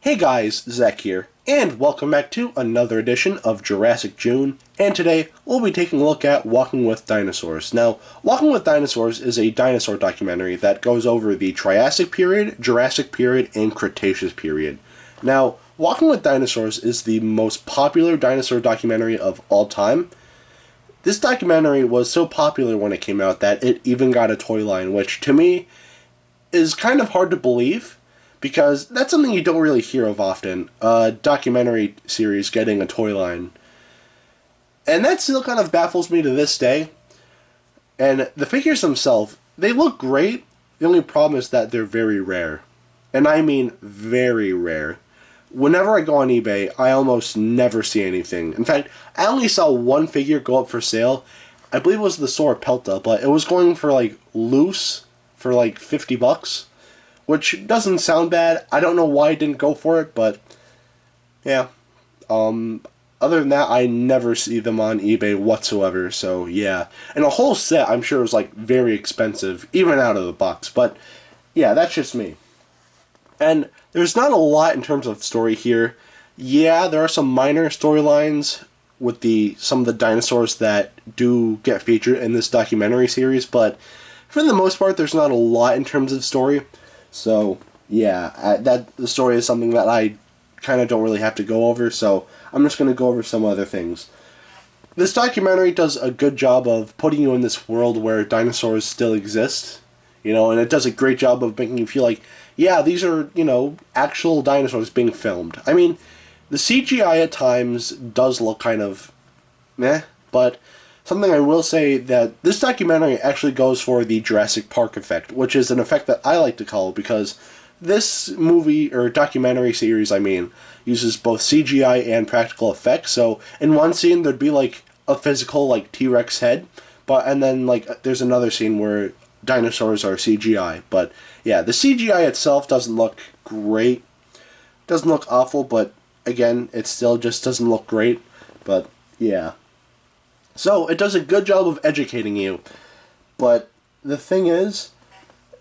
Hey guys, Zach here, and welcome back to another edition of Jurassic June, and today we'll be taking a look at Walking with Dinosaurs. Now, Walking with Dinosaurs is a dinosaur documentary that goes over the Triassic period, Jurassic period, and Cretaceous period. Now, Walking with Dinosaurs is the most popular dinosaur documentary of all time. This documentary was so popular when it came out that it even got a toy line, which to me is kind of hard to believe, because that's something you don't really hear of often, a documentary series getting a toy line. And that still kind of baffles me to this day. And the figures themselves, they look great. The only problem is that they're very rare. And I mean very rare. Whenever I go on eBay, I almost never see anything. In fact, I only saw one figure go up for sale. I believe it was the Sauropelta, but it was going for like loose for like $50. Which doesn't sound bad. I don't know why I didn't go for it, but yeah. Other than that, I never see them on eBay whatsoever, so yeah. And a whole set, I'm sure, was like very expensive, even out of the box, but yeah, that's just me. And there's not a lot in terms of story here. Yeah, there are some minor storylines with some of the dinosaurs that do get featured in this documentary series, but for the most part, there's not a lot in terms of story. So, yeah, the story is something that I kind of don't really have to go over, so I'm just going to go over some other things. This documentary does a good job of putting you in this world where dinosaurs still exist, and it does a great job of making you feel like, yeah, these are, actual dinosaurs being filmed. I mean, the CGI at times does look kind of meh, but something I will say that this documentary actually goes for the Jurassic Park effect, which is an effect that I like to call, because this movie, or documentary series, uses both CGI and practical effects. So in one scene there'd be like a physical like T-Rex head, and then like there's another scene where dinosaurs are CGI. But yeah, the CGI itself doesn't look great. Doesn't look awful, but again, it still just doesn't look great. But yeah. So, it does a good job of educating you, but the thing is,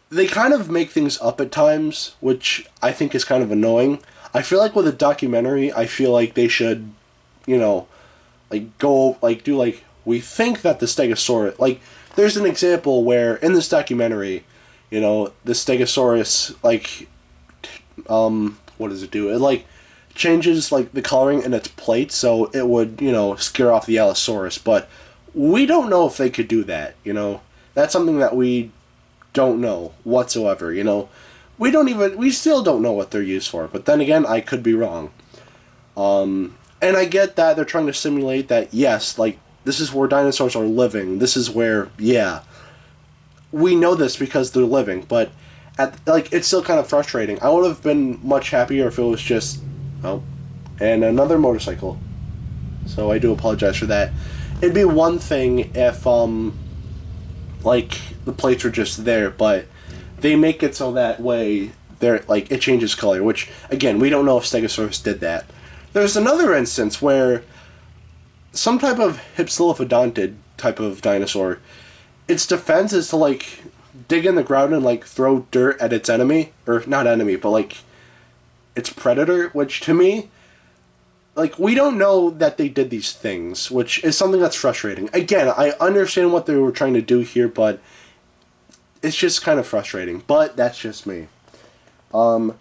they kind of make things up at times, which I think is kind of annoying. I feel like with a documentary, I feel like they should, we think that the Stegosaurus, there's an example where, in this documentary, the Stegosaurus, what does it do? It, changes the coloring in its plate, so it would scare off the Allosaurus, but we don't know if they could do that. That's something that we don't know whatsoever. We still don't know what they're used for, but then again, I could be wrong. And I get that they're trying to simulate that, yes, this is where dinosaurs are living, this is where, yeah, we know this because they're living, but it's still kind of frustrating. I would have been much happier if it was just, oh, and another motorcycle. So I do apologize for that. It'd be one thing if, the plates were just there, but they make it so that way it changes color, which, again, we don't know if Stegosaurus did that. There's another instance where some type of Hypsilophodontid type of dinosaur, its defense is to, dig in the ground and, throw dirt at its enemy, or not enemy, but, its predator, which to me, we don't know that they did these things, which is something that's frustrating. Again, I understand what they were trying to do here, but it's just kind of frustrating. But that's just me. The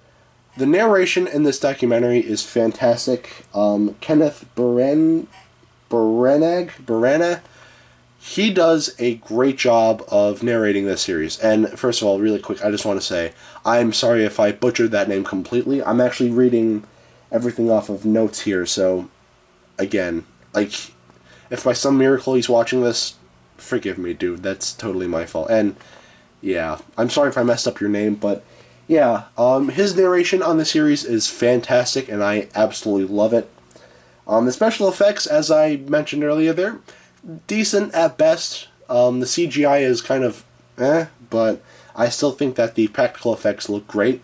narration in this documentary is fantastic. Kenneth Branagh, he does a great job of narrating this series. And first of all, really quick, I just want to say, I'm sorry if I butchered that name completely. I'm actually reading everything off of notes here, so, again, if by some miracle he's watching this, forgive me, dude, that's totally my fault. And, yeah, I'm sorry if I messed up your name, but, yeah, his narration on the series is fantastic, and I absolutely love it. The special effects, as I mentioned earlier, they're decent at best. The CGI is kind of but I still think that the practical effects look great.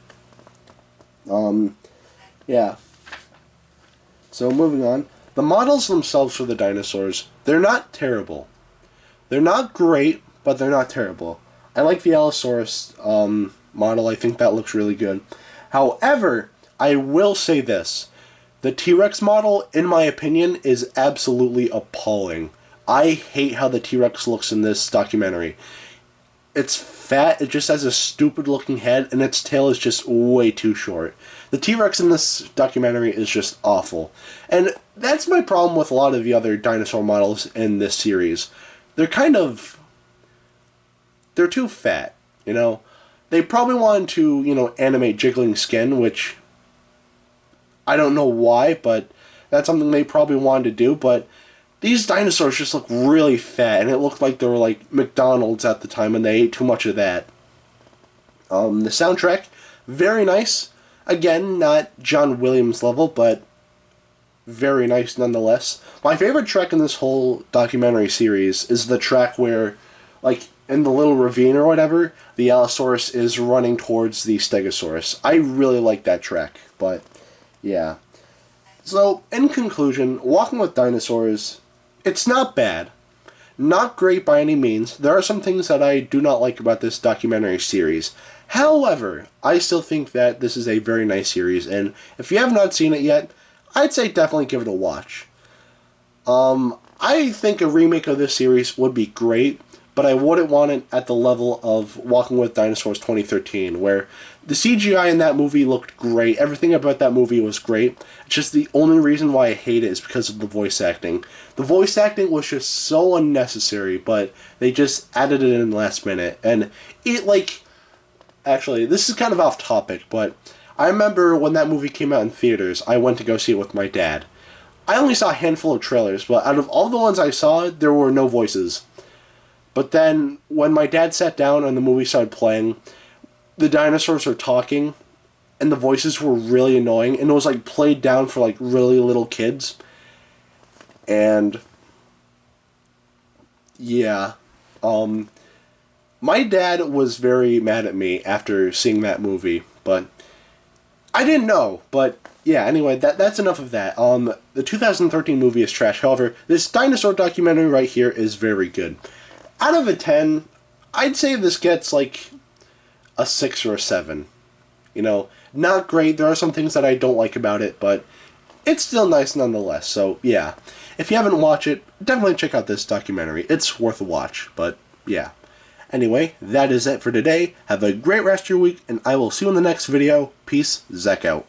Yeah. So moving on, the models themselves for the dinosaurs, they're not terrible. They're not great, but they're not terrible. I like the Allosaurus model. I think that looks really good. However, I will say this. The T-Rex model, in my opinion, is absolutely appalling. I hate how the T-Rex looks in this documentary. It's fat, it just has a stupid looking head, and its tail is just way too short. The T-Rex in this documentary is just awful. And that's my problem with a lot of the other dinosaur models in this series. They're too fat, you know? They probably wanted to, animate jiggling skin, which I don't know why, but that's something they probably wanted to do, but these dinosaurs just look really fat, and it looked like they were like McDonald's at the time, and they ate too much of that. The soundtrack, very nice. Again, not John Williams level, but very nice nonetheless. My favorite track in this whole documentary series is the track where, like, in the little ravine or whatever, the Allosaurus is running towards the Stegosaurus. I really like that track, but yeah. So, in conclusion, Walking with Dinosaurs, it's not bad. Not great by any means. There are some things that I do not like about this documentary series. However, I still think that this is a very nice series, and if you have not seen it yet, I'd say definitely give it a watch. I think a remake of this series would be great, but I wouldn't want it at the level of Walking with Dinosaurs 2013, where the CGI in that movie looked great. Everything about that movie was great. It's just the only reason why I hate it is because of the voice acting. The voice acting was just so unnecessary, but they just added it in last minute. And actually, this is kind of off topic, but I remember when that movie came out in theaters, I went to go see it with my dad. I only saw a handful of trailers, but out of all the ones I saw, there were no voices. But then, when my dad sat down and the movie started playing, the dinosaurs are talking, and the voices were really annoying, and it was, like, played down for, like, really little kids. And, yeah. My dad was very mad at me after seeing that movie, but I didn't know, but yeah, anyway, that's enough of that. The 2013 movie is trash. However, this dinosaur documentary right here is very good. Out of a 10, I'd say this gets like a 6 or a 7. Not great. There are some things that I don't like about it, but it's still nice nonetheless. So, yeah. If you haven't watched it, definitely check out this documentary. It's worth a watch, but yeah. Anyway, that is it for today. Have a great rest of your week, and I will see you in the next video. Peace, Zach out.